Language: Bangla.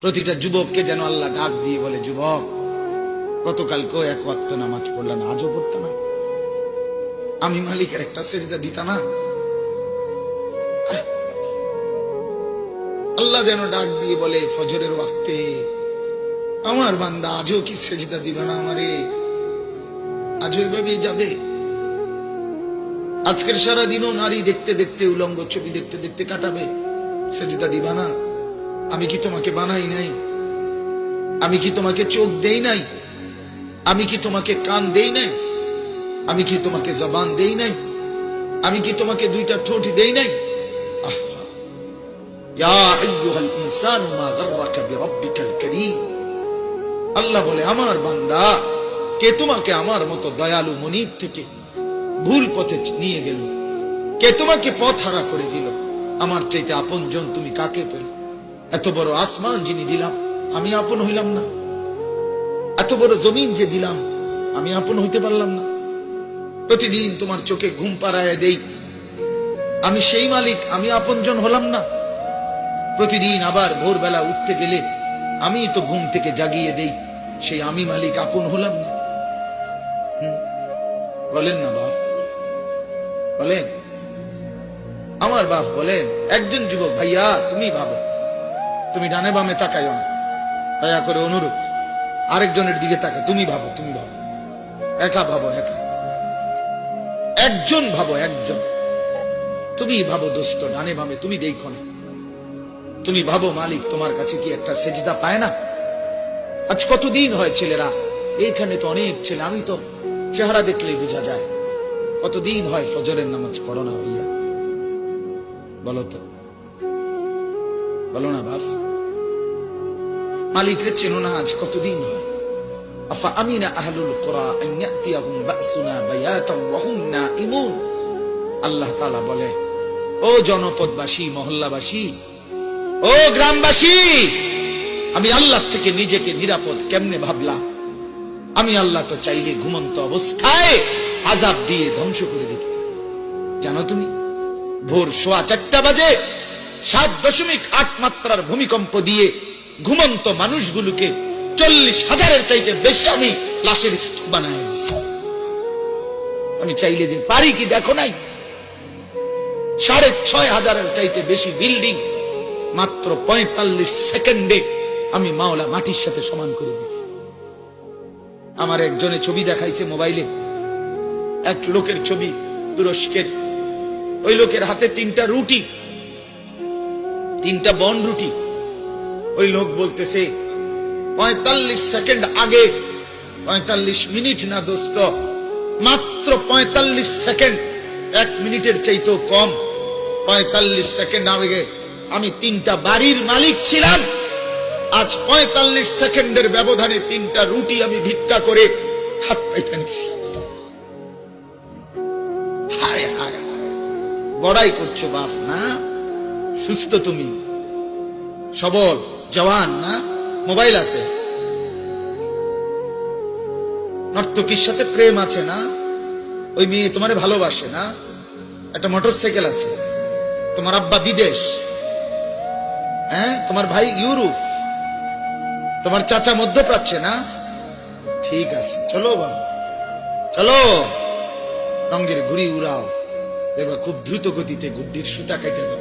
প্রতিটা যুবককে যেন আল্লাহ ডাক দিয়ে বলে, যুবক, গতকালকেও এক ওয়াক্ত নামাজ পড়লা না, আজও পড়তা না? আমি মালিকের একটা সেজদা দিতা না? আল্লাহ যেন ডাক দিয়ে বলে ফজরের ওয়াক্তে, আমার বান্দা আজও কি সেজদা দিবা না আমারে? আজও এভাবেই যাবে? আজকের সারা দিনও নারী দেখতে দেখতে, উলঙ্গ ছবি দেখতে দেখতে কাটাবে, সেজদা দিবা না? আমি কি তোমাকে বানাই নাই? আমি কি তোমাকে চোখ দেই নাই? আমি কি তোমাকে কান দেই নাই? আমি কি তোমাকে জবান দেই নাই? আমি কি তোমাকে দুইটা ঠোঁট দেই নাই? ইয়া আইয়ুহাল ইনসানু মা গাররাকা বিরাব্বিকাল কারীম। আল্লাহ বলে, আমার বান্দা, কে তোমাকে আমার মতো দয়ালু মনিব থেকে ভুল পথে নিয়ে গেল? কে তোমাকে পথ হারা করে দিল? আমার চাইতে আপনজন তুমি কাকে পেল? এত বড় আসমান যিনি দিলাম, আমি আপন হইলাম না? এত বড় জমিন যে দিলাম, আমি আপন হইতে পারলাম না? প্রতিদিন তোমার চোখে ঘুম পাড়ায় দেই, আমি সেই মালিক, আমি আপনজন হলাম না? প্রতিদিন আবার ভোরবেলা উঠতে গেলে আমি তো ঘুম থেকে জাগিয়ে দেই, সেই আমি মালিক, আপন হলাম না? বলেন না বাপ, বলেন। আমার বাপ বলেন, একজন যুবক, ভাইয়া তুমি ভাবো, তুমি ডানে বামে তাকাইও না, দয়া করে অনুরোধ, আরেকজনের দিকে তাকায়, তুমি ভাবো, তুমি ভাবো, একা ভাবো, একা, একজন ভাবো, একজন। তুমি ভাবো দোস্ত, ডানে বামে তুমি দেখো না, তুমি ভাবো মালিক তোমার কাছে কি একটা সেজদা পায় না? আজ কতদিন হয় ছেলেরা, এইখানে তো অনেক ছেলে, আমি তো চেহারা দেখলেই বোঝা যায়, কতদিন হয় ফজরের নামাজ পড়ো না ভাইয়া? বলো তো, বলো না বাপ। মালিকরে চেনো না, আজ কতদিন হয়? আফা আমিনা আহলুল কুরা আন ইয়াতিয়াহুম বাসুনা বায়াতান ওয়া হুম নাঈমুন। আল্লাহ তাআলা বলে, ও জনপদবাসী, মহল্লাবাসী, ও গ্রামবাসী, আমি আল্লাহ থেকে নিজেকে নিরাপদ কেমনে ভাবলা? আমি আল্লাহ তো চাইলে ঘুমন্ত অবস্থায় আযাব দিয়ে ধ্বংস করে দিতে। জানো তুমি, ভোর 4:15 বাজে 7.8 মাত্রার ভূমিকম্প দিয়ে ঘুমন্ত মানুষগুলোকে 40,000-এর চাইতে বেশি আমি লাশের স্তূপ বানায় দিচ্ছি। আমি চাইলে যে পারি কি দেখো নাই? 6,500-এর চাইতে বেশি বিল্ডিং মাত্র 45 সেকেন্ডে আমি মাওলা মাটির সাথে সমান করে দিছি। আমার একজনে ছবি দেখাইছে মোবাইলে, এক লোকের ছবি, তুরস্কের। ওই লোকের হাতে 3টা রুটি, 3টা বন রুটি। ওই লোক বলতেছে 45 সেকেন্ড আগে, 45 মিনিট না দোস্ত, মাত্র 45 সেকেন্ড, 1 মিনিটের চাইতেও কম, 45 সেকেন্ড আগে আমি 3টা বাড়ির মালিক ছিলাম। আজ 45 সেকেন্ডের ব্যবধানে 3টা রুটি আমি ভিক্ষা করে হাত পাইতে নিছি। হায় হায় হায়, বড়াই করছো বাপ না? সুস্থ তুমি, সবল, জওয়ান না? মোবাইল আছে, নর্তকীর সাথে প্রেম আছে না? ওই মেয়ে তোমারে ভালোবাসে না? একটা মোটরসাইকেল আছে, তোমার আব্বা বিদেশ, হ্যাঁ, তোমার ভাই ইউরোপ, তোমার চাচা মধ্যপ্রাচ্যে না? ঠিক আছে, চলো বাবা, চলো, রঙের ঘুড়ি উড়াও, দেখবা খুব দ্রুত গতিতে গুড্ডির সুতা কেটে যাবে।